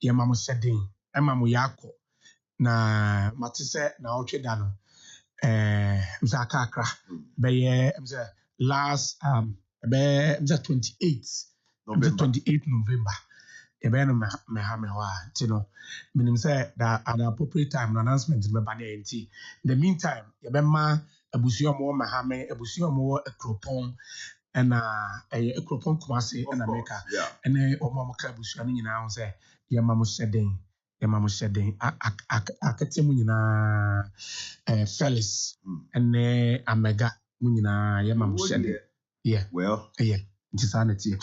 ye mamu shedding e mamu yako na matise na oche dano mzaka akra be mza last be mza 28 November ebe no me ha me ho a tino minim say that at the appropriate time an announcement be ba na enti in the meantime ye be ma abusuo mo ma ha me abusuo mo ekropon na ekropon kumase na America ene omo ka abusuo no nyina ho say ye ma mo hyeden akete mu nyina Felix ene Amega mu nyina ye ma mo hyeden yeah nti sanity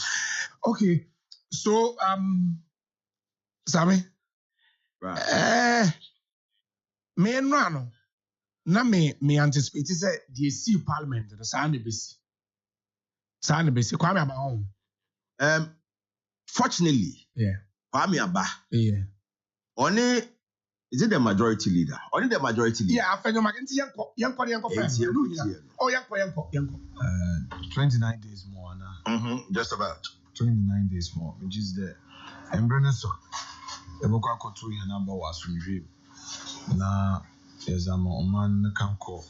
okay so Sammy right me no ano na me anticipate say the see parliament the sound besi Kwame Aba home fortunately Kwame Aba only is it the majority leader? Only the majority leader. Yeah, I find you making yanko 29 days more now. Just about 29 days more, which is the Embreneso. The Bokako to your number was from dream. Now, there's a man can call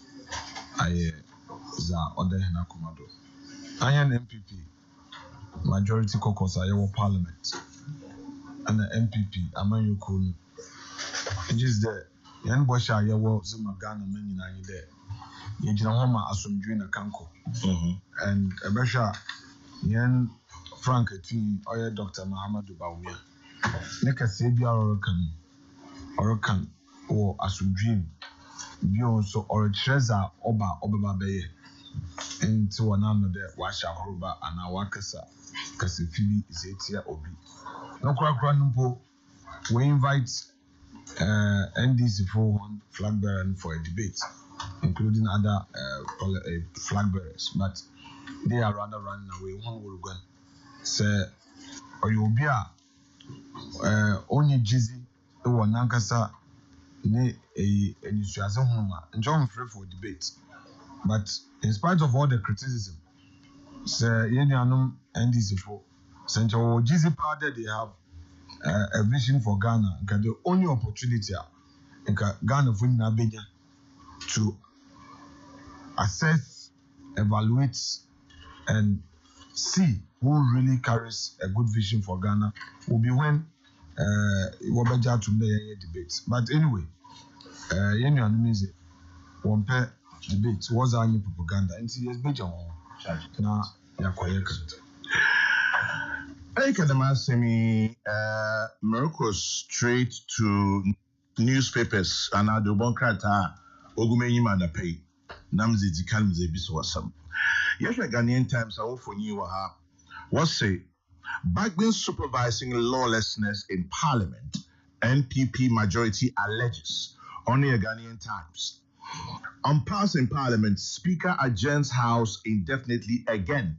I za other Hanakumado. I am MPP, majority caucus, I have parliament, and the MPP, Amanyu Kun. It is the young Bosha, ya was Magana, many nine there. Yajinahoma Asumdrina Kanko, and a Besha Yan Frank T. or Dr. Mahamadou Baumia. Neka Sabia Orokan or Asumdrim, Bionso or a Treza Oba Baye, into an another Washa Hoba and Awakasa, Kasifi is 8 year obi. No crack running. We invite NDC for one flag bearer for a debate, including other flag bearers, but they are rather running away. One will go say, or you'll be only Jizzy, or Nankasa, ne a Nisuaza Homa, and John free for debate. But in spite of all the criticism, say, Yenyanum NDC for Central Jizzy party, they have a vision for Ghana. The only opportunity in Ghana for Nabenya to assess, evaluate, and see who really carries a good vision for Ghana will be when Wabeja to the debate. But anyway, one pair debate was our new propaganda, and see, yes, Beja now they are quiet. I can imagine miracles straight to newspapers and I do bonkrata ogumenyi madapai namzi dikanze biswasam. Yes, like Ghanaian Times are for you what say Bagbin supervising lawlessness in Parliament. NPP majority alleges only a Ghanaian Times. On passing Parliament, Speaker adjourns House indefinitely again.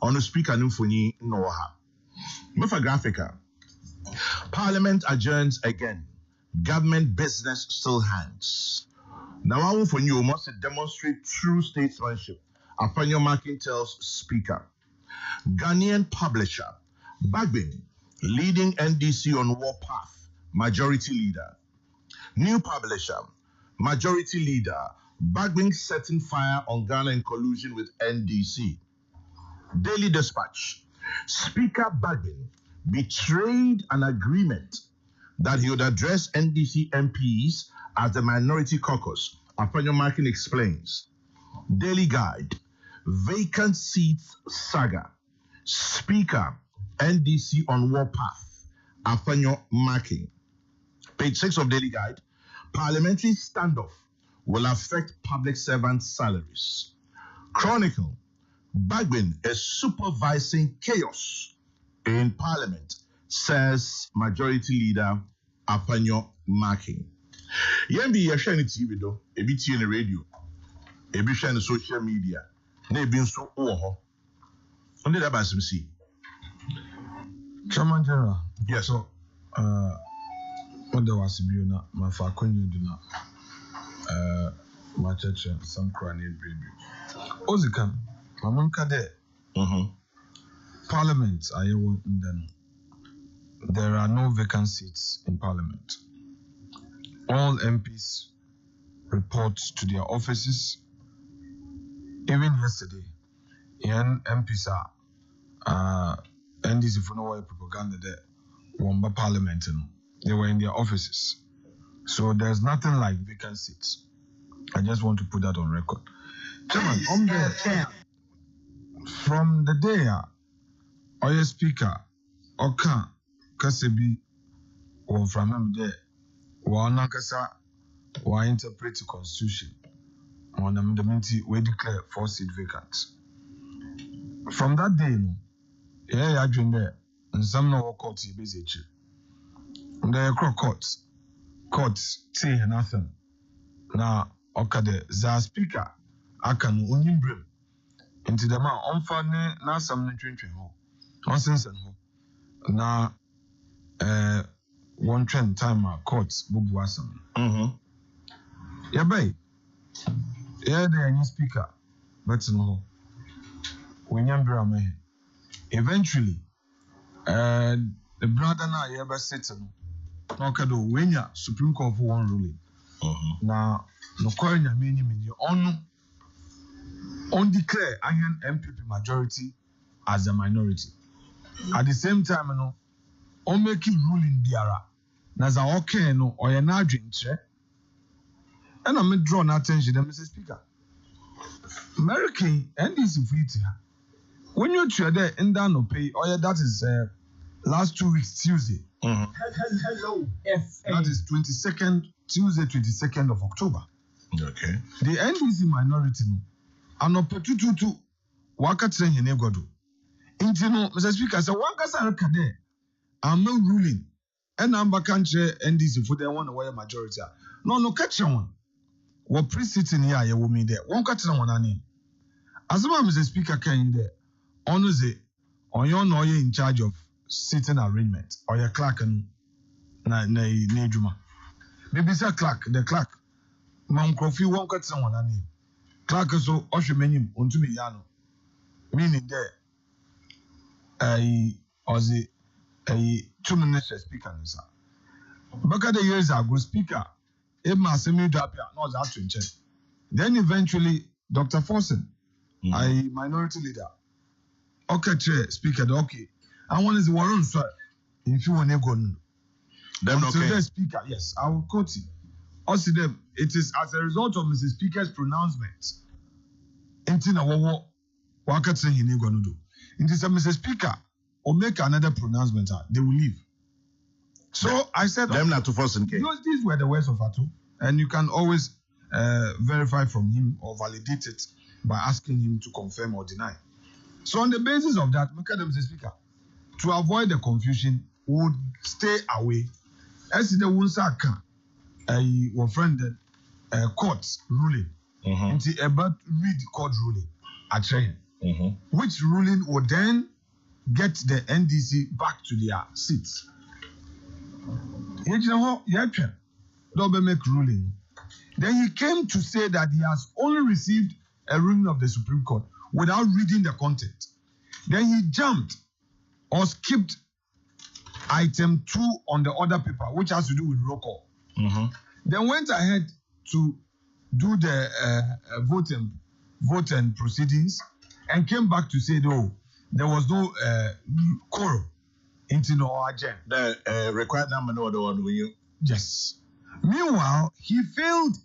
On the Speaker Numfuni Noha. Mufa Graphica. Parliament adjourns again. Government business still hangs. Now, for you must demonstrate true statesmanship. Upon your marking tells Speaker. Ghanaian publisher. Bagbin, leading NDC on warpath. Majority leader. New publisher. Majority leader. Bagbin setting fire on Ghana in collusion with NDC. Daily Dispatch. Speaker Bagbin betrayed an agreement that he would address NDC MPs as the minority caucus. Afanyo Markin explains. Daily Guide. Vacant seats saga. Speaker NDC on warpath. Afanyo Markin. Page 6 of Daily Guide. Parliamentary standoff will affect public servants' salaries. Chronicle. Bagbin is supervising chaos in Parliament, says Majority Leader Afanyo Markin. Yembi yashani TV do, ebi tie the radio, ebi share social media, na ebi nso oho. Onde da ba simsi. Chairman General. Yes. So, what there was to na my fakonye do na my church some cranny baby. Ozikan. Mamam Kade, Parliament, I won't then. there are no vacant seats in Parliament. All MPs report to their offices. Even yesterday, MPs NDC for no propaganda there, Wamba Parliament, they were in their offices. So there's nothing like vacant seats. I just want to put that on record. Chairman, on there, from the day our speaker, Oka Kasebi, or from him there, Wanakasa, or interpret the constitution, on the minty, we declare 4 seat vacant. From that day, I dream there, and some no court, basically. The courts, say nothing. Now, Okade, the speaker, I can only bring into the man on funny, now some train nonsense and ho. Now, one trend time, courts, Bubuasam. Yeah, babe. Yeah, the new speaker, but no. When you're eventually, the brother now, you ever sit Okado, when you Supreme Court for one ruling. Now, no calling your meaning on declare Iron MPP majority as a minority. At the same time, on making ruling biara. Naza okay no or you're not drinking. And I'm drawing attention to Mr. Speaker. American and this is when you try there and down no pay, or that is last 2 weeks Tuesday. Hello. That is 22nd, Tuesday, 22nd of October. Okay. The NDC minority no. And opportunity waka train in Egodo. Intino, Mr. Speaker, so one kasa rekade. I'm not ruling. And I'm back country NDC for the one away majority. No, catch one. What pre-sitting here, you will mean there. One catch one name. As long as Mr. Speaker can there, honors it, on your no in charge of sitting arrangement, or your clerk and na juma. Maybe say clerk, the clerk. Mam Kofi won't cut someone name. Clerk so Osho menim unto me yano. Meaning there. Or the 2 minutes speaker. Back at the years ago, speaker, Emma Semi Dapia, not that to check. Then eventually, Dr. Forsen, a minority leader. Okay, chair, speaker, okay. I want is Warren, sir. If you want to go, them okay. Speaker, yes, I will quote him. Also, them, it is as a result of Mr. Speaker's pronouncement. Intina Wawa, Waka saying he never do. It is a Mr. Speaker, or make another pronouncement, they will leave. So I said, them not to force and case. These were the words of Atu, and you can always verify from him or validate it by asking him to confirm or deny. So on the basis of that, Mr. Speaker, to avoid the confusion, would stay away. As the Wunsaka, a friend, court ruling, until about read court ruling at Cheyenne, which ruling would then get the NDC back to their seats. Double make ruling. Then he came to say that he has only received a ruling of the Supreme Court without reading the content. Then he jumped or skipped item 2 on the other paper, which has to do with roll call. Then went ahead to do the vote and proceedings and came back to say, no, there was no quorum into no agenda. The required number no other one will you? Yes. Meanwhile, he failed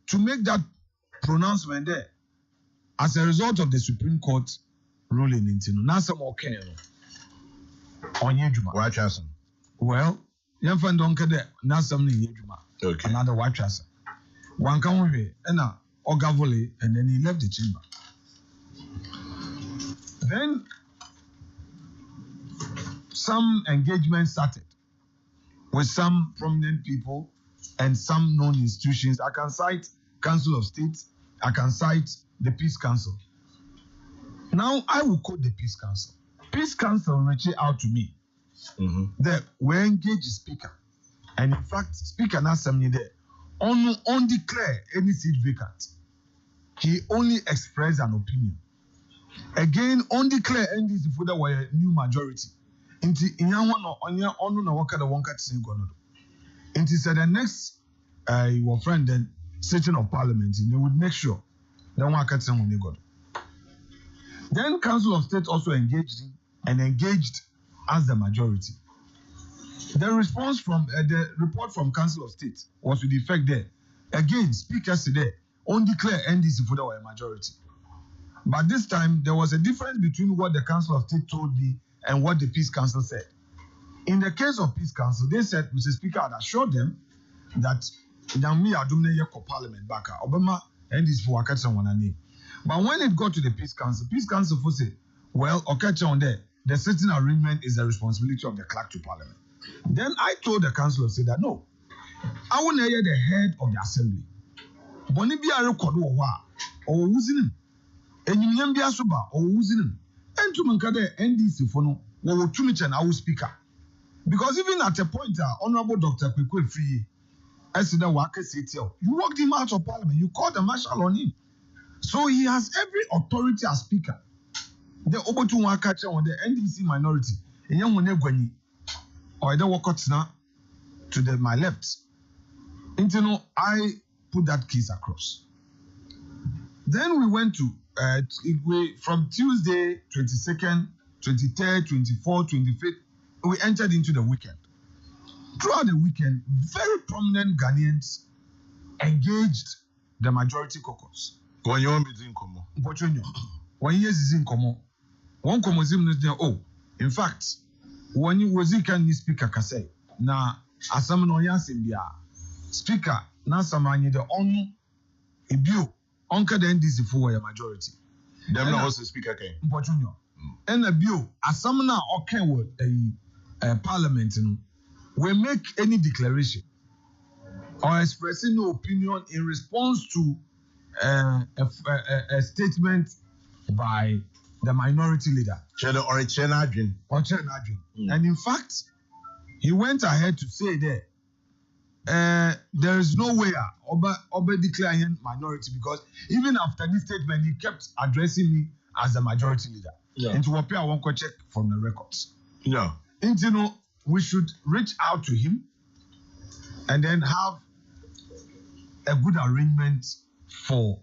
to make that pronouncement there as a result of the Supreme Court ruling into no. Now some okay on Yejuma. Watch us. Well, young friend don't care there. Now some Yejuma. Okay. Another watch us. One come away and Ogavole, and then he left the chamber. Then some engagement started with some prominent people and some known institutions. I can cite Council of State. I can cite the Peace Council. Now I will quote the Peace Council. Peace Council reached out to me. That we engage the speaker, and in fact, speaker now somebody there on declare any seat vacant. He only expressed an opinion. Again, on declare NDC for the new majority. Inti inyanwa no onya onu na waka da wonka tsin go no. Inti said the next your friend then sitting of parliament, they would make sure that wonka tsin when go. Then Council of State also engaged as the majority. The response from the report from Council of State was to the effect there. Again, speakers today only declare NDC for the majority. But this time, there was a difference between what the Council of State told me and what the Peace Council said. In the case of Peace Council, they said Mr. Speaker had assured them that Yami Adumne Yeko Parliament back Obama NDC for Wakatsa Wanani. But when it got to the Peace Council for say, well, Okacha on there, the sitting arrangement is the responsibility of the clerk to Parliament. Then I told the Council of State that no, I will hear the head of the assembly. Bonibia record or using him. And you be a suba or using him. And to Mankade NDC for no, or to meet an our speaker. Because even at a point, Honorable Dr. Kwekwe Free, I said that Waka City, you walked him out of Parliament, you called the marshal on him. So he has every authority as speaker. The Obotu Wakacha on the NDC minority, and young Monegwani, or the Wakotna to my left. Intino, I put that case across. Then we went to from Tuesday 22nd, 23rd, 24th, 25th, we entered into the weekend. Throughout the weekend, very prominent Ghanaians engaged the majority caucus. When you want to be in Komo. When years is in Komo. One Komozim is there. Oh, in fact, when you was can speaker Kase. Na Asaman Oyansimbia. Speaker, na Samani the on Ibio, Onka the NDC for a majority. Them not also speaker came. Mpochunyo. And a bill, Asamana okay with a parliament, we make any declaration or expressing no opinion in response to a statement by the minority leader. And in fact, he went ahead to say that there is no way Oba declaring minority, because even after this statement, he kept addressing me as the majority leader. Yeah. And to appear, I want to check from the records. Yeah. And you know, we should reach out to him and then have a good arrangement for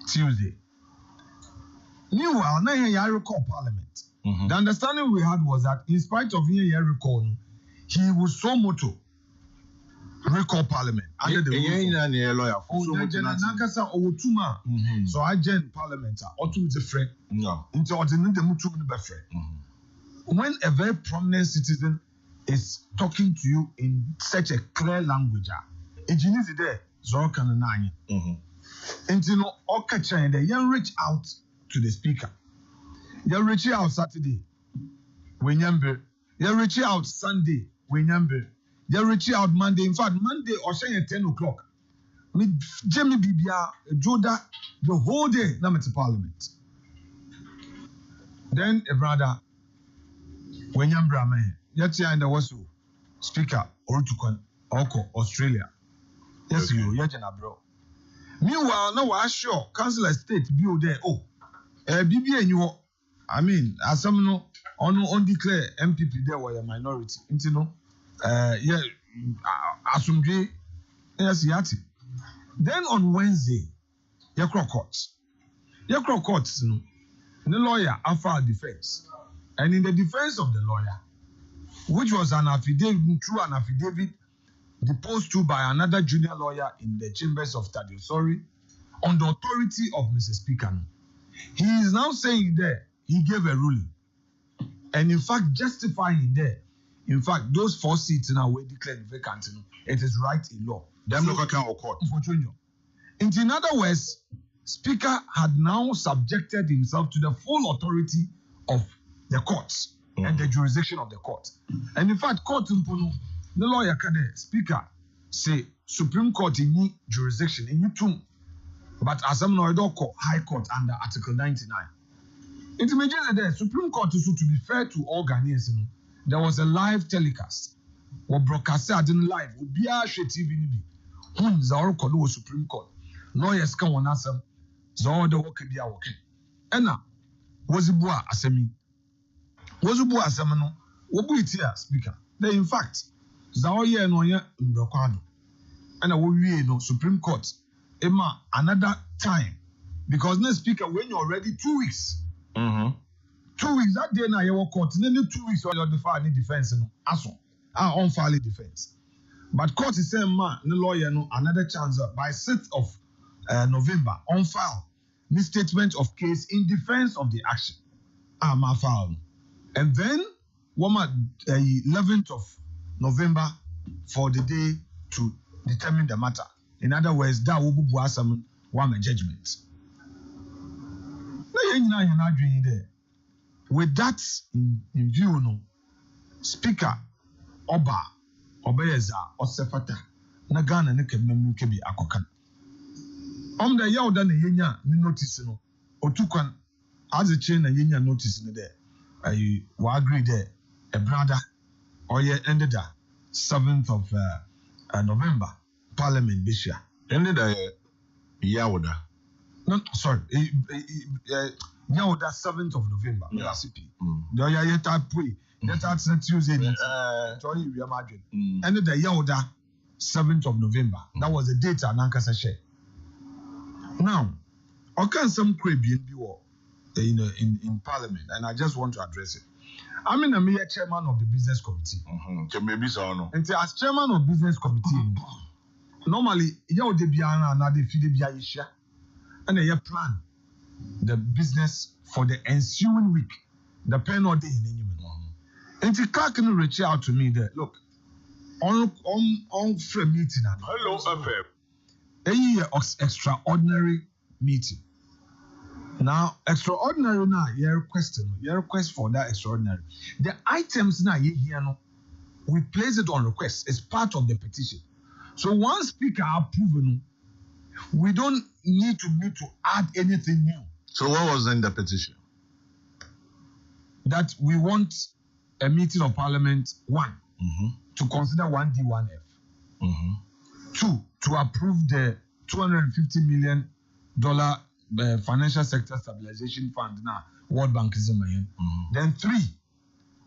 Tuesday. Meanwhile, now I recall Parliament. The understanding we had was that in spite of here recall, he was so moto recall Parliament under the lawyer. So I joined Parliament or to the friend. No. Into the mutu when a very prominent citizen is talking to you in such a clear language, it is there. So can and you know, and they reach out to the speaker. They reach out Saturday, when you reach out Sunday, when they reach out Monday. In fact, Monday or say at 10 o'clock. Me Jamie Bibia Joda the whole day na to Parliament. Then a brother when Yambra man, yet ya in the was speaker or to Oko Australia. Yes, you yajana bro. Meanwhile, now I sure Council of State bill there. Oh, BB and you, I mean, as some no on declare MPP there were a minority. You know, yeah, Asumje, yes, Yati. Then on Wednesday, Yakro courts, you know, the lawyer filed defense, and in the defense of the lawyer, which was an affidavit, through an affidavit deposed to by another junior lawyer in the chambers of Tadiosori, on the authority of Mr. Speaker. He is now saying there, he gave a ruling. And in fact, justifying there, in fact, those 4 seats now were declared vacant. It is right in law. Them no can court. In other words, Speaker had now subjected himself to the full authority of the courts and the jurisdiction of the court. And in fact, court the lawyer can Speaker say Supreme Court in any jurisdiction in you too, but as I'm not High Court under Article 99. It immediately there Supreme Court is to be fair to all Ghanaians. There was a live telecast. Or broadcasted didn't live. Would be a TV nibi. Who is our call Supreme Court? Lawyers can one answer. So the work be a working. And now was it boa asemi? Was it boa asemano? Wobu it here, Speaker. Then in fact, Zaoye no ye mbrokado. And we no Supreme Court. Emma another time. Because now Speaker, when you're ready 2 weeks. 2 weeks that day now you court. Then 2 weeks or you defile any defense no. Aso. Unfiled defense. But court is saying man, the lawyer no another chance by 6th of November on file. This statement of case in defense of the action. My file. And then 11th of November for the day to determine the matter. In other words, that will be one judgment. With that in view, no Speaker Oba Obeyeza Osefata Nagana Nekememu Kebi Akokan. The Yauda Yenya notice no Otukan as a chain and Yenya notice in there. I will agree there. A brother or ye ended 7th of November Parliament this year. Ended Yauda. No, sorry. Yauda 7th of November. Yeah. The Yeta Pui. That's Tuesday. Sorry, we are margin. Ended the Yauda 7th of November. That was the date Nankasa share. Now, I can some crib in Parliament, and I just want to address it. I'm in a mere chairman of the business committee. Maybe so no. And as chairman of business committee, normally you de biana and the feed biaisha, and you plan the business for the ensuing week, the pen or day in any minute. And the clerk can reach out to me there. Look, on frame meeting. Hello, FM. A extraordinary meeting. Now, extraordinary now, your request for that extraordinary. The items now here no, we place it on request. It's part of the petition. So once Speaker approval, we don't need to add anything new. So what was in the petition? That we want a meeting of Parliament, one, to consider 1D, 1F. 2, to approve the $250 million financial sector stabilization fund now World Bank is in Then 3,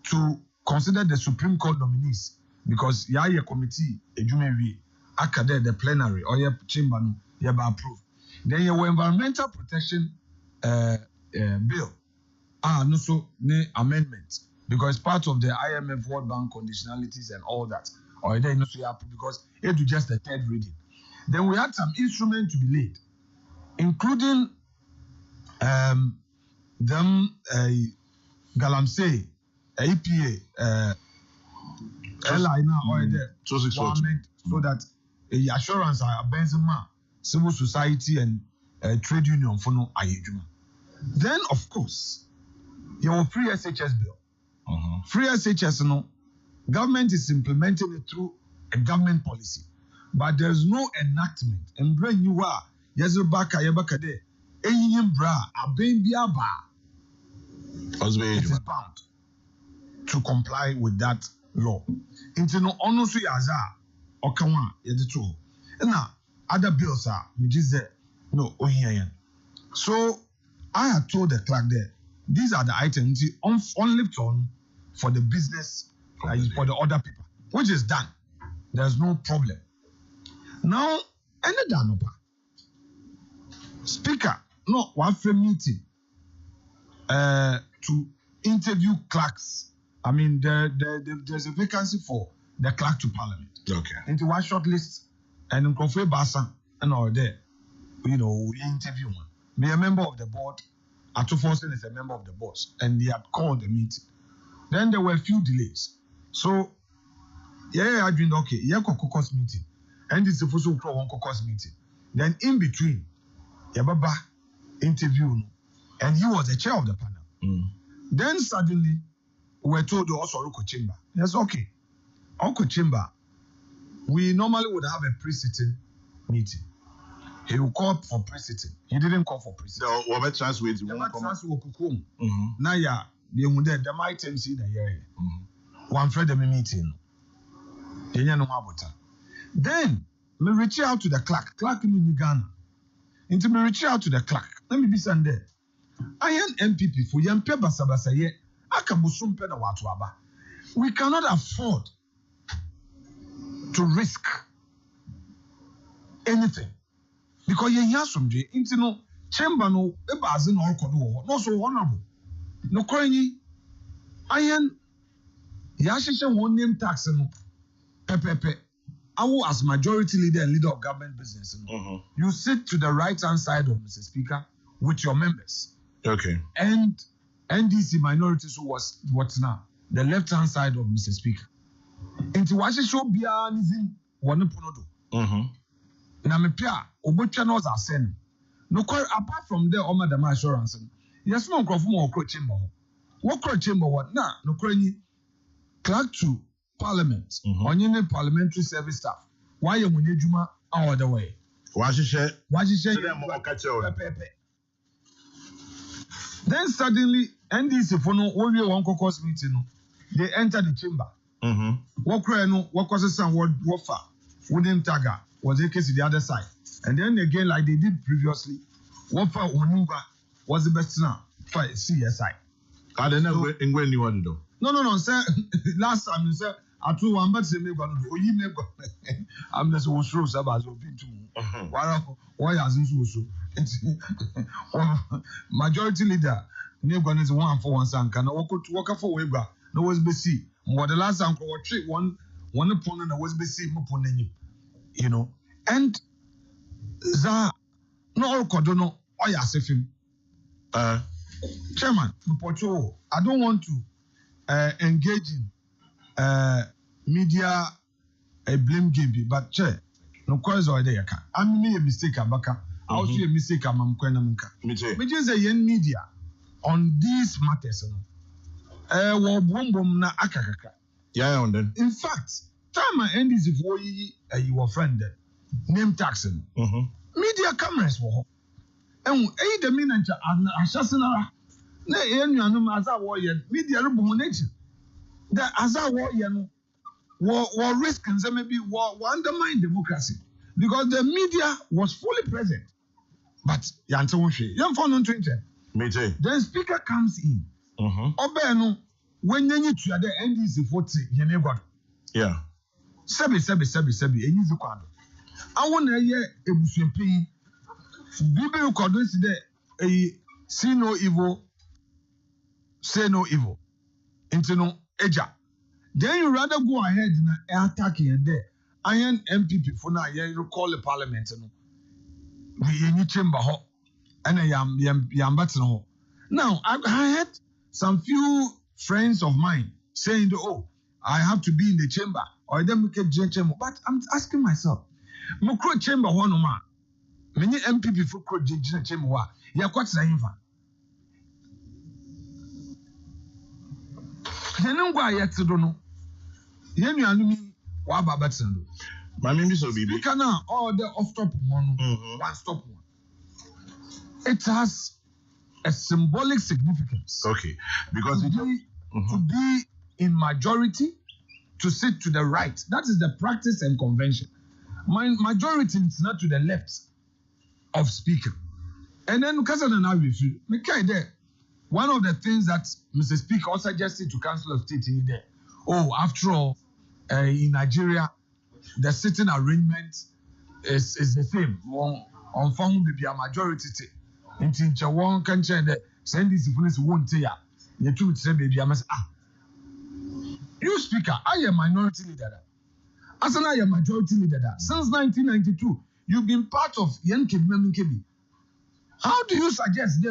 to consider the Supreme Court nominees because your committee academic the plenary or your chamber you approve. Then your environmental protection bill no so amendment because part of the IMF World Bank conditionalities and all that or then no so approve because it was just the 3rd reading. Then we had some instrument to be laid, including Galamsey, APA, LI now or there so that assurance are Benzema, civil society and trade union for no ayejuma. Then of course, your free SHS bill. Free SHS no government is implementing it through a government policy. But there's no enactment. And when you are, Yazubaka Yabakade, Eyin Bra, Abenbiaba, it is bound to comply with that law. Into no onusu yaza, Okawa, Yeditu. And now, other bills are, no, Ohiayan. So, I had told the clerk there, these are the items on lift on for the business, for the other people, which is done. There's no problem. Now, any Danopa Speaker, no, one frame meeting to interview clerks. I mean, there's a vacancy for the clerk to Parliament. Okay. Into one short list, and in Kofi Basa and all there, we interview one. Be a member of the board. Atufonsen is a member of the board, and they had called the meeting. Then there were a few delays. So, I dreamed, okay, Kokrokoo's meeting. And it's supposed to one caucus meeting. Then in between, Yababa interview, and he was the chair of the panel. Then suddenly, we were told also Uncle Chamber. Yes, okay. Uncle Chamber, we normally would have a pre-sitting meeting. He will call for pre-sitting. He didn't call for pre-sitting. No, what about transfer? Now, yeah, the items in the year. One friend of me meeting. Then, me reach out to the clerk. Clerk in Ghana. Into me reach out to the clerk. Let me be there. I am MPP for Yampe Basabasa ye. Akabusum pena watu aba. we cannot afford to risk anything because you hear some day into no chamber no ebazi no okodo no so honorable no kwanyi ayen ya hihye won name tax no pepepe awo as majority leader and leader of government business no you sit to the right hand side of Mr. Speaker with your members, okay, and NDC minorities was what's now the left hand side of Mr. Speaker into what show bia nizin won pono do na me pia obotwa no za sen no apart from there all madam assurance yes no nkrofo mo okro chamber ho wo kro chamber what na no kranyi clerk to parliament onye ne parliamentary service staff why you munye juma all the way wa hihye them then suddenly NDC for no wo wie won caucus meeting no they enter the chamber wo kro no wo kosesan wo fa wooden tagger was a case the other side. And then again, like they did previously, one for Onunga was the best now for CSI. I don't know when you want to do. No, sir. Last time, you said, I told one, but say, I'm just so sure about why hasn't so? Majority leader, Negon is 1 for 1 son, can walk up for Weber, no was BC. More the last uncle or trick one opponent was BC, you know, and za no kodono oya sefim. Chairman, I don't want to engage in media blame game, but chair, no cause or idea. I made a mistake, Abaka. I also a mistake, I'm Kwenamunka. Me just a young media on these matters. Wo boom na akakaka. Yeah, and then. In fact, time I end is for you were friend name taxing. Media cameras were. And the manager assassinara. Na enu aza warrior media rubumunation. The aza warrior war risk and maybe war undermine democracy because the media was fully present. But yanto wonhwe. Yam for no twinche. Then speaker comes in. Obeno when you to the NDC 40 yenegwado. Yeah. Sebi enyizi kwado. Awon na ye ebusuempi Bible kwado si de see no evil, say no evil. Into no eja. Then you rather go ahead na attack and there. Iron MPP for na ye recall the parliament no. We yenyi chamber ho. And yam batin ho. Now I had some few friends of mine saying oh I have to be in the chamber or then we can chamber. But I'm asking myself, Mukro chamber one ma, many MPP for chamber wa, ya kwatsa infa. Henungwa yet to no. Yenu anumi wa babatsando. Mami so bibi. We can all the off stop one, one stop one. It has a symbolic significance. Okay, because to be in majority, to sit to the right. That is the practice and convention. My majority is not to the left of speaker. And then one of the things that Mr. Speaker also suggested to Council of State in there. Oh, after all, in Nigeria, the sitting arrangement is the same. On phone be a majority. In Tinchawon can change the send this police won't tell ya. You two say baby, I must you speaker, I am minority leader. As I am majority leader. Since 1992, you've been part of Yankebi Kebi. How do you suggest they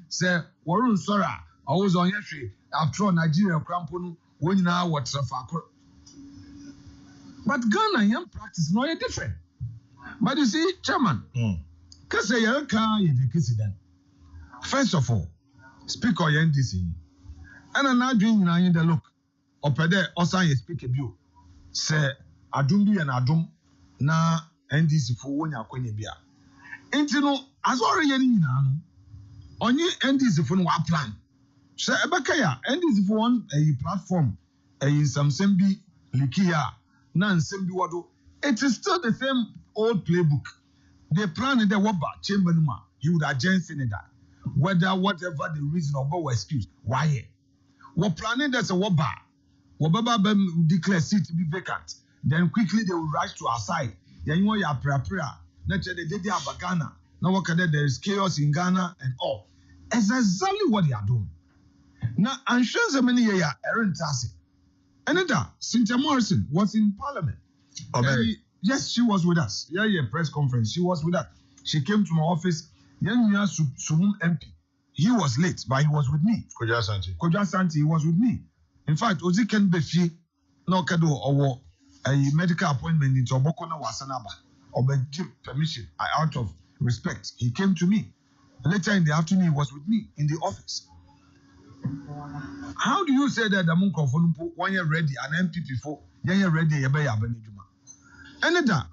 say Warren Sora? I was on yesterday after Nigeria Kramponu when now what's a fakor. But Ghana young practice no different. But you see, Chairman, because you can't first of all, speak or NDC. And I'm not doing the look. Opede osan ye speak a bill. Say adum bi and adum na NDC for wonya akwanya bia. Enti no azore ye ni nyina no. Onye NDC for no wa plan. Say ebeka ya NDC for one a platform something bi likia na nsem bi wodo. It is still the same old playbook. They plan in the waba chamber numa. You would agenda in that. Whether whatever the reason or excuse, why? What planning that's a waba. Wababa declare seat to be vacant. Then quickly they will rush to our side. Then you want your prayer. Nature they did Ghana. Now what can there is chaos in Ghana and all. It's exactly what they are doing. Now, I'm sure so many years Erin Tassi. Another, Cynthia Morrison was in Parliament. Yes, she was with us. Yeah, press conference. She was with us. She came to my office. Then we asked Sumum MP. He was late, but he was with me. Koja Santi, he was with me. In fact, Ozi Ken Befi, no kado or a medical appointment in Tobokona Wasanaba, or give permission out of respect. He came to me. Later in the afternoon, he was with me in the office. How do you say that the Munko when you're ready, an MPP for you're ready, you're Another,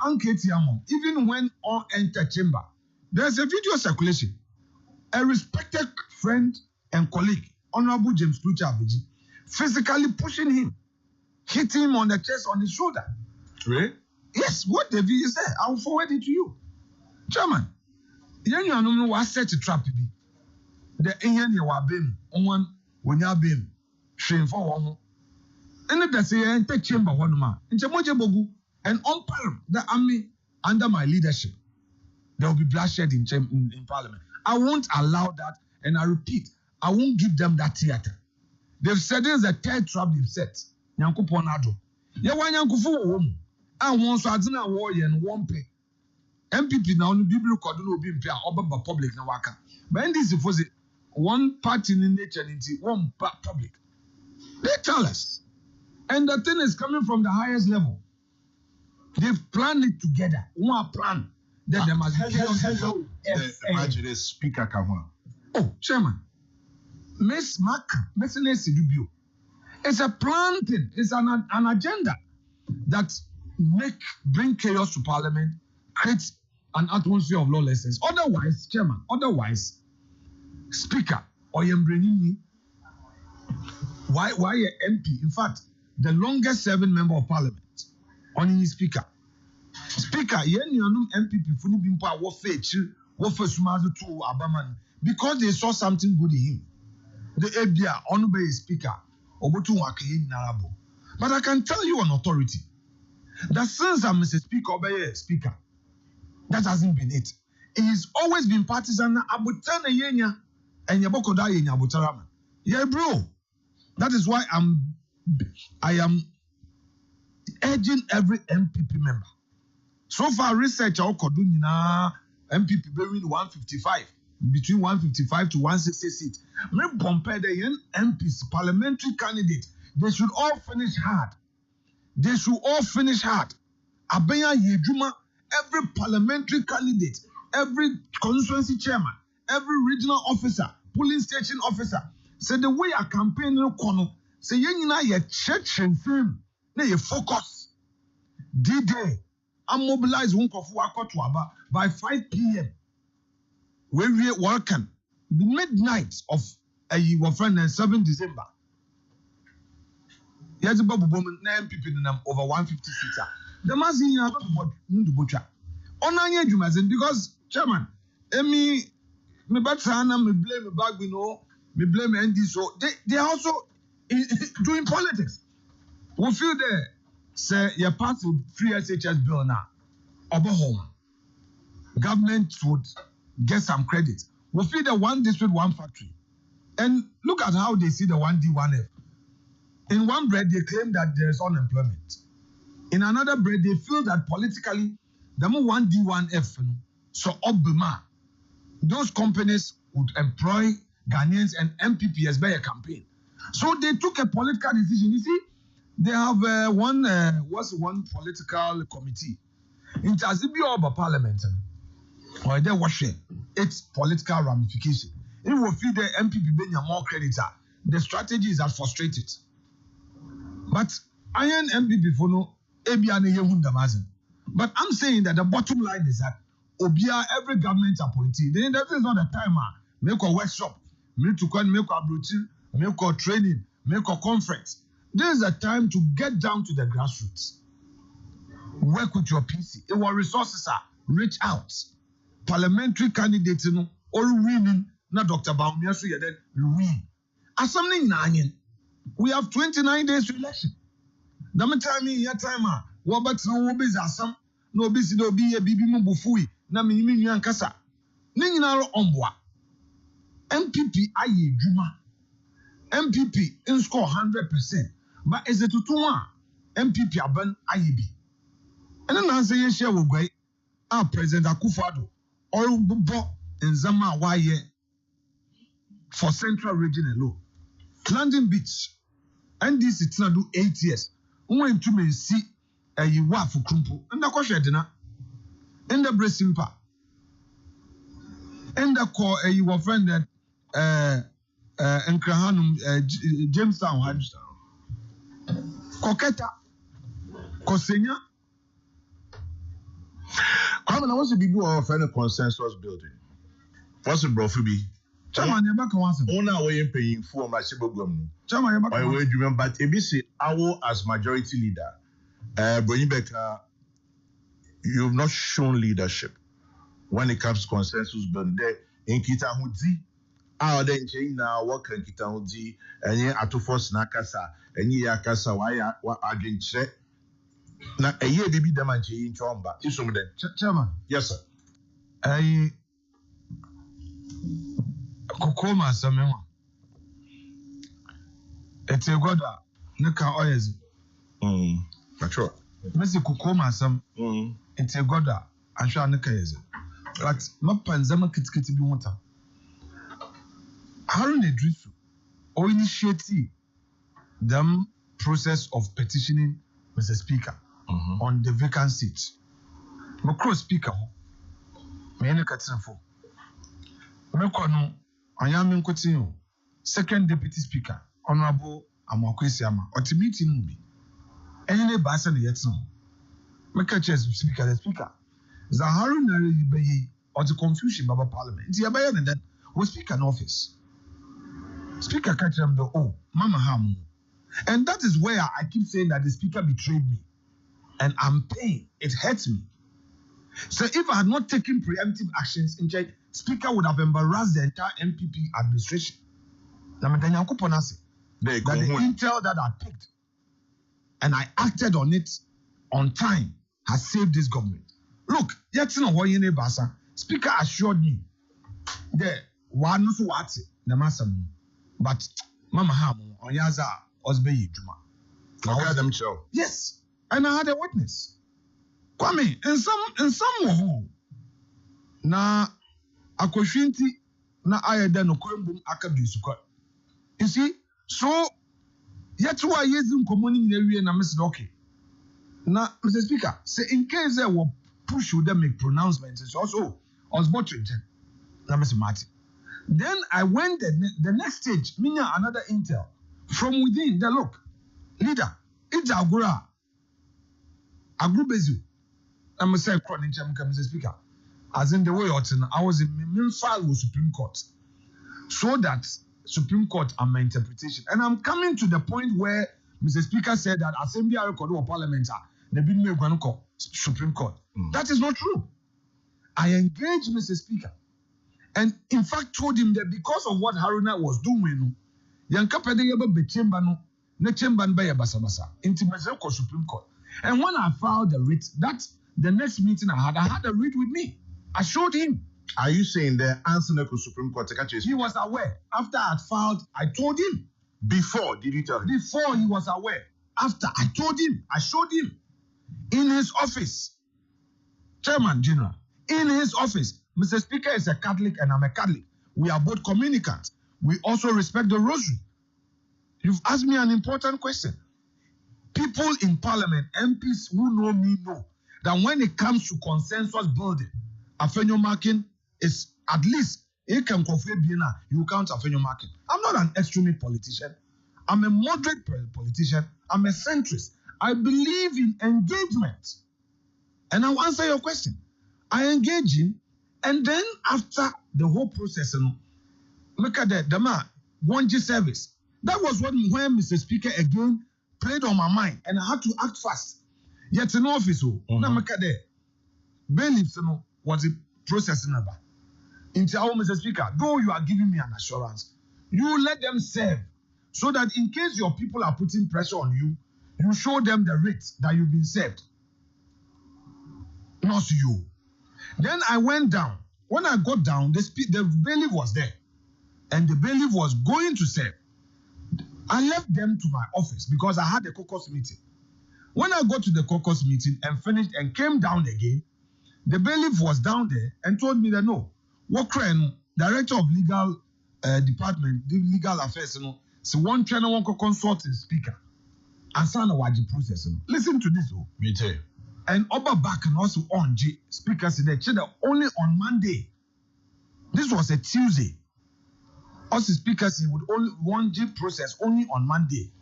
even when all enter chamber, there's a video circulation. A respected friend and colleague, Honorable James Lucha Abiji, physically pushing him, hitting him on the chest, on the shoulder. Really? Yes, what the video is there? I will forward it to you. Chairman, you know what set a trap. The Indian you are being on when you are being trained for one. And that's a enter chamber one man. In Chamoja Bogu. And on the army under my leadership, there will be bloodshed in Parliament. I won't allow that, and I repeat, I won't give them that theater. They've said there's a third trap they've set. Nyanko Ponado. Ya wa nyanko fu wom. I want so adina war and one pay. MPP now no biblu kodo no obi mpe a obaba public na waka. But this is one party in nature into one public. They tell us. And the thing is coming from the highest level. They've planned it together. One plan. Then there must be chaos. Imagine the speaker come on. Oh, Chairman. Miss Mark, it's a plan thing. It's an agenda that bring chaos to Parliament, create an atmosphere of lawlessness. Otherwise, Chairman, Speaker, or you why a MP? In fact, the longest serving member of Parliament. On his speaker, MPP funi bimpa wo fesumazo to Abaman because they saw something good in him. The ABA honorable speaker obotu wake narabo. But I can tell you on authority that since I'm Mr. Speaker, that hasn't been it. He's always been partisan. Abutana yenya and yabokoda yenya abutarama. Yeah, bro. That is why I am urging every MPP member. So far, research MPP between 155, between 155 to 160 seats. Me compare the MPs, parliamentary candidate. They should all finish hard. Abenya Yejuma, every parliamentary candidate, every constituency chairman, every regional officer, polling station officer. Say the way a campaign no kono. Say yenina ye church and firm. Now you focus. D-Day. I mobilize by 5 p.m. We working the midnight of your friend 7 December. Here's a babu woman, 9 people in them over 150 seats. The mass in your butcher. On any Jumazin, because Chairman, me batsana, me blame bag, me blame Andy. So they are also doing politics. We feel there, say, your part of free SHS bill now, home. Government would get some credit. We feel the one district, one factory. And look at how they see the 1D, 1F. In one bread, they claim that there is unemployment. In another bread, they feel that politically, the more 1D, 1F, so Obama, those companies would employ Ghanaians and MPPs by a campaign. So they took a political decision. You see, they have one political committee. It has to be over parliament. Or they wash it. Its political ramification. It will feed the MPP being more credit. The strategy is that frustrated. But iron MPP for no but I'm saying that the bottom line is that Obia, every government appointee, then that is not the time. Make a workshop, make a brochure, make a training, make a conference. This is a time to get down to the grassroots. Work with your PC. Our resources are reach out. Parliamentary candidates, or winning, not Dr. Baumia, so you then win. As something nanyan. We have 29 days to election. Na me time in your time wo bet no wo bezi asam na obi si do obi ye bibi mu bufui na me nyimi nwan kasa. Ne nyina ro omboa. MPP aye dwuma. MPP in score 100%. But is it to one MPP aban aye bi. And then answer ye share wo gwai President Akufo-Addo or bo nzama wa ye for Central Region alone. London Beach NDC tina do 8 years. When to me see a yiwa for krumpo. And the question dinner. And the bresimpa. And the call a yiwa friend that Nkrahanum Jamestown Hadstown. Koketa Kosenya. I want to be more of a consensus building. What's the brofubi? Chairman, you're back once. Ona way paying for my Sibogum. Chairman, you're back. I will remember, but ABC, our as majority leader, Brenny Becker, you've not shown leadership when it comes to consensus building. In Kita Hudi, our then chain now, what can Kita Hudi, and ye are to force Nakasa, and ye are Kasa, why are you check? Now, a year baby damage in Chomba. Is some then, Chairman. Yes, sir. Kokoma Samewa. It's a god, Naka Oyes. That's right. Messi Kokoma Sam. It's a god, and Shanaka is. But Mapanzama Kitty be water. Harun Edrisu or initiate them process of petitioning Mr. Speaker on the vacant seat. Macro Speaker, Mene Katinfo. Mekwano, I am in continue. Second Deputy Speaker, Honorable Amakwesiama, or to meet in movie. Any Bassan yet no. Mekaches Speaker, the Speaker. Zaharu Nari Bayi, or the confusion Baba Parliament. Tiabayan and then was Speaker in office. Speaker catch them the Mama Hamu. And that is where I keep saying that the Speaker betrayed me. And I'm paying. It hurts me. So if I had not taken preemptive actions, in check, Speaker would have embarrassed the entire MPP administration. The intel that I picked and I acted on it on time has saved this government. Look, Speaker assured me that one was what the master, but Mama Hamu on Yaza Osbey Juma. Yes, and I had a witness. Kwame, and some na akwashwinti na ayeda no kwembum akabisuka. You see, so yet why yezim komoni nyina na Mr. Okay. Na Mr. Speaker, say in case they will push you them make pronouncements, it's also was butchering na Mr. Martin. Then I went the next stage, meaning another intel from within. The look, leader, it's Agura Agrubezu. I'm a say chronic Mr. Speaker. As in the way I was in main file with Supreme Court. So that Supreme Court and my interpretation. And I'm coming to the point where Mr. Speaker said that Assembly record or Parliament they been me Supreme Court. That is not true. I engaged Mr. Speaker and in fact told him that because of what Haruna was doing, Yankapede yaba be chamber no, ne chamber ba ya basabasa. Intimate Supreme Court. And when I filed the writ, that the next meeting I had a writ with me. I showed him. Are you saying the answer to Supreme Court? He was aware. After I had filed, I told him. Before, did you tell him? Before he was aware. After, I told him. I showed him. In his office. Chairman General. In his office. Mr. Speaker is a Catholic and I'm a Catholic. We are both communicants. We also respect the rosary. You've asked me an important question. People in Parliament, MPs who know me know that when it comes to consensus building, Afenyo marking is at least you can you count Afenyo marking. I'm not an extremist politician. I'm a moderate politician. I'm a centrist. I believe in engagement. And I'll answer your question. I engage him, and then after the whole process, look at the man, 1G service. That was when Mr. Speaker again played on my mind, and I had to act fast. Yet in office, bailiffs was the process number. Mr. Speaker, though you are giving me an assurance, you let them serve so that in case your people are putting pressure on you, you show them the rate that you've been served. Not you. Then I went down. When I got down, the bailiff was there. And the bailiff was going to serve. I left them to my office because I had a caucus meeting. When I got to the caucus meeting and finished and came down again, the bailiff was down there and told me that no, Wokreno, director of legal department, the legal affairs, so one trainer, one consult speaker, and son of the process. Listen to this, oh. Me too. And Oba back and also on G speaker said that only on Monday. This was a Tuesday. Also speakers he would only one G process only on Monday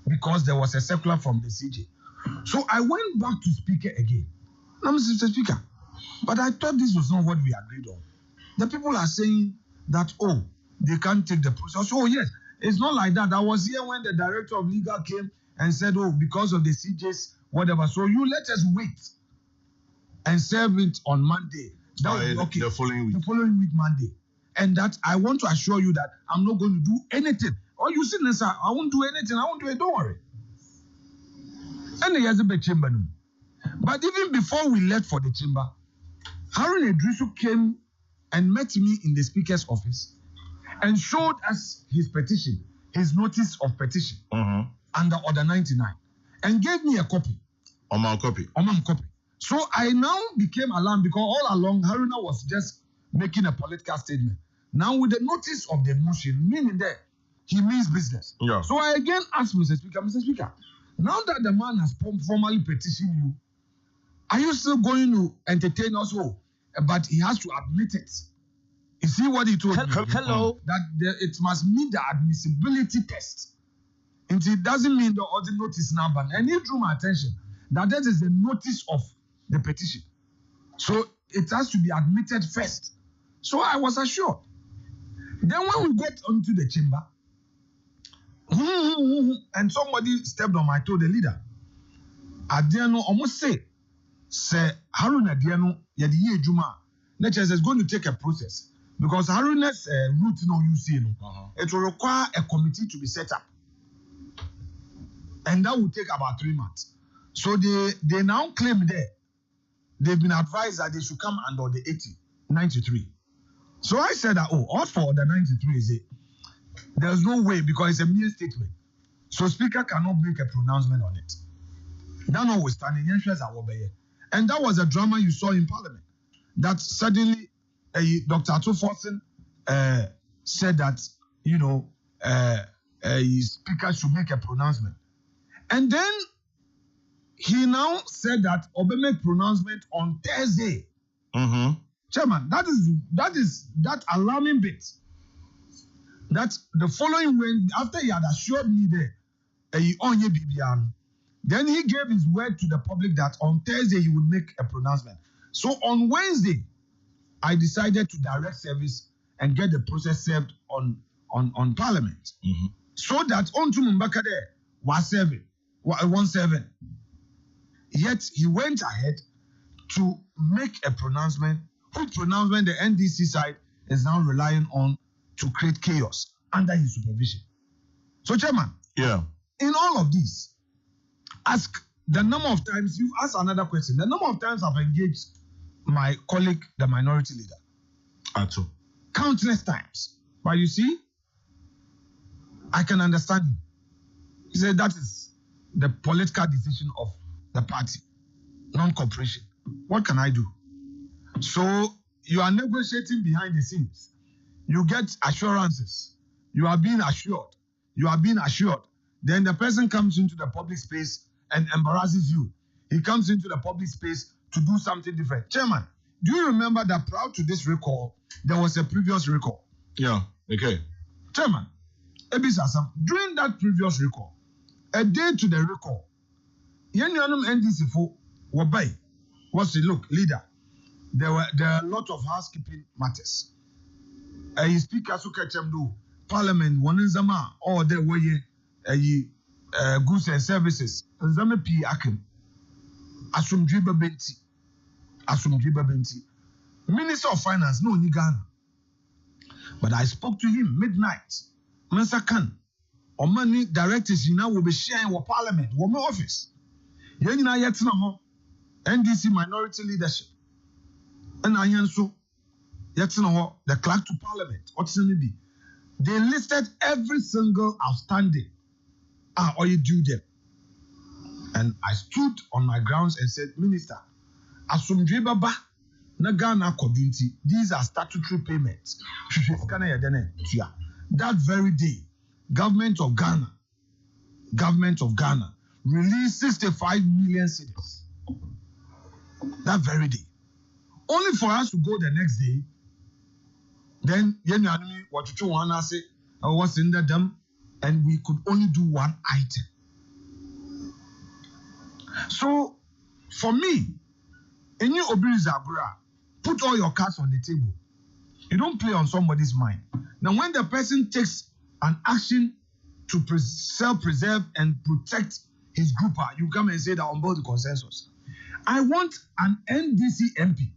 because there was a circular from the CJ. So I went back to speaker again. I'm Mr. Speaker, but I thought this was not what we agreed on. The people are saying that they can't take the process. Oh yes, it's not like that. I was here when the director of legal came and said, because of the CJs, whatever. So you let us wait and serve it on Monday. That will be okay. The following week. The following week, Monday. And that I want to assure you that I'm not going to do anything. Or you see, sir, I won't do anything. I won't do it. Don't worry. And he has a bit chamber. But even before we left for the chamber, Harun Edrisu came and met me in the speaker's office and showed us his petition, his notice of petition under Order 99, and gave me a copy. On copy. So I now became alarmed because all along Haruna was just making a political statement. Now with the notice of the motion, meaning that he means business. Yeah. So I again asked Mr. Speaker, now that the man has formally petitioned you, are you still going to entertain us? But he has to admit it. You see what he told me? Hello. That it must meet the admissibility test. And it doesn't mean the other notice number. And he drew my attention that is the notice of the petition. So it has to be admitted first. So I was assured. Then when we got onto the chamber, and somebody stepped on my toe, the leader. Adiano almost say Harun Adiano yadi Juma. Nature is going to take a process because Harun's route it will require a committee to be set up, and that will take about 3 months. So they now claim they've been advised that they should come under the 93. So I said that all for the 93 is it. There's no way because it's a mere statement. So speaker cannot make a pronouncement on it. That notwithstanding, and that was a drama you saw in Parliament. That suddenly Dr. Atuforsen said that speaker should make a pronouncement, and then he now said that Obe make pronouncement on Thursday. Chairman, that alarming bit. That the following when after he had assured me then he gave his word to the public that on Thursday he would make a pronouncement. So on Wednesday, I decided to direct service and get the process served on Parliament. So that on to Mumbaka there was serving, 17. Yet he went ahead to make a pronouncement, whose pronouncement the NDC side is now relying on to create chaos under his supervision. So, Chairman, in all of this, ask the number of times, you've asked another question, the number of times I've engaged my colleague, the minority leader. Countless times. But you see, I can understand him. He said that is the political decision of the party, non-cooperation. What can I do? So you are negotiating behind the scenes. You get assurances. You are being assured. Then the person comes into the public space and embarrasses you. He comes into the public space to do something different. Chairman, do you remember that prior to this recall, there was a previous recall? Yeah, okay. Chairman, during that previous recall, a day to the recall, Yenyanum NDC for Wabai was look, leader. There are a lot of housekeeping matters. Speaker Sukachemdu, Parliament, Wanizama, or there were goods and services. Zame P. Akim, Asumdriba Benti, Minister of Finance, no Nigana. But I spoke to him midnight. Mensa Khan, money directives now will be sharing with parliament, with my office. Yenina yet no NDC minority leadership. And I so yet no the clerk to parliament. What's the be? They listed every single outstanding. Or you do them. And I stood on my grounds and said, Minister, Asumdwe Baba, na Ghana community, these are statutory payments. That very day, government of Ghana released 65 million cedis. That very day. Only for us to go the next day, then what you want to say, what's in the dam, and we could only do one item. So, for me, in your Zabura, put all your cards on the table. You don't play on somebody's mind. Now, when the person takes an action to self-preserve and protect his group, you come and say that on board the consensus. I want an NDC MP